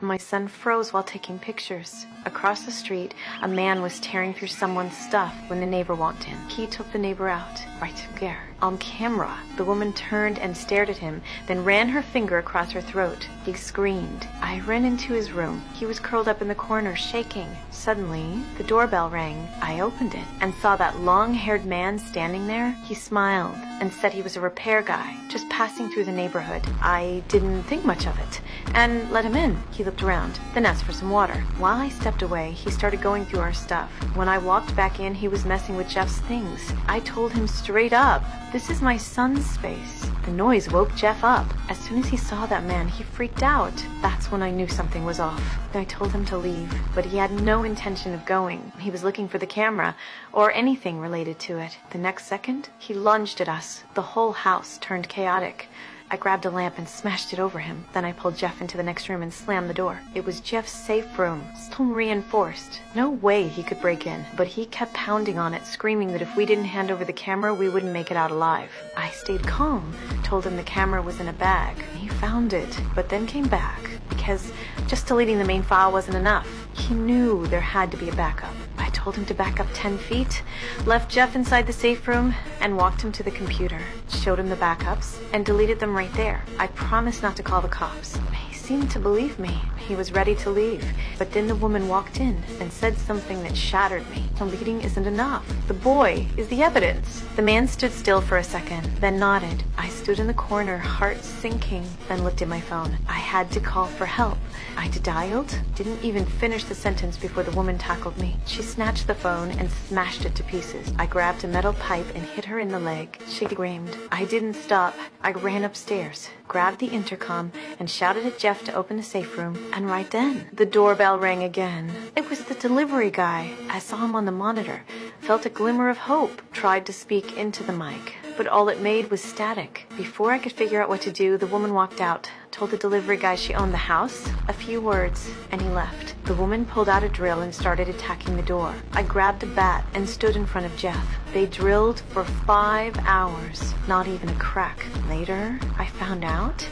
My son froze while taking pictures. Across the street, a man was tearing through someone's stuff when the neighbor walked in. He took the neighbor out, right there. On camera, the woman turned and stared at him, then ran her finger across her throat. He screamed. I ran into his room. He was curled up in the corner, shaking. Suddenly, the doorbell rang. I opened it and saw that long-haired man standing there. He smiled and said he was a repair guy, just passing through the neighborhood. I didn't think much of it and let him in. He looked around, then asked for some water. While I stepped away, he started going through our stuff. When I walked back in, he was messing with Jeff's things. I told him straight up, "This is my son's space." The noise woke Jeff up. As soon as he saw that man, he freaked out. That's when I knew something was off. I told him to leave, but he had no intention of going. He was looking for the camera, or anything related to it. The next second, he lunged at us. The whole house turned chaotic. I grabbed a lamp and smashed it over him. Then I pulled Jeff into the next room and slammed the door. It was Jeff's safe room, still reinforced. No way he could break in, but he kept pounding on it, screaming that if we didn't hand over the camera, we wouldn't make it out alive. I stayed calm, told him the camera was in a bag. He found it, but then came back, because just deleting the main file wasn't enough. He knew there had to be a backup. I told him to back up 10 feet, left Jeff inside the safe room, and walked him to the computer, showed him the backups, and deleted them right there. I promised not to call the cops. He seemed to believe me. He was ready to leave. But then the woman walked in and said something that shattered me. Deleting isn't enough. The boy is the evidence. The man stood still for a second, then nodded. I stood in the corner, heart sinking, then looked at my phone. I had to call for help. I dialed, didn't even finish the sentence before the woman tackled me. She snatched the phone and smashed it to pieces. I grabbed a metal pipe and hit her in the leg. She screamed. I didn't stop. I ran upstairs, grabbed the intercom, and shouted at Jeff to open the safe room. And right then, the doorbell rang again. It was the delivery guy. I saw him on the monitor, felt a glimmer of hope, tried to speak into the mic, but all it made was static. Before I could figure out what to do, the woman walked out, told the delivery guy she owned the house, a few words, and he left. The woman pulled out a drill and started attacking the door. I grabbed a bat and stood in front of Jeff. They drilled for 5 hours, not even a crack. Later, I found out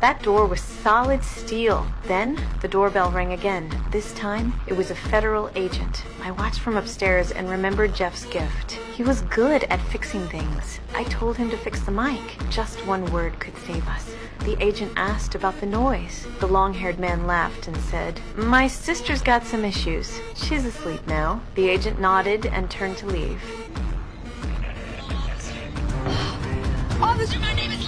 that door was solid steel. Then, the doorbell rang again. This time, it was a federal agent. I watched from upstairs and remembered Jeff's gift. He was good at fixing things. I told him to fix the mic. Just one word could save us. The agent asked about the noise. The long-haired man laughed and said, "My sister's got some issues. She's asleep now." The agent nodded and turned to leave. Officer, my name is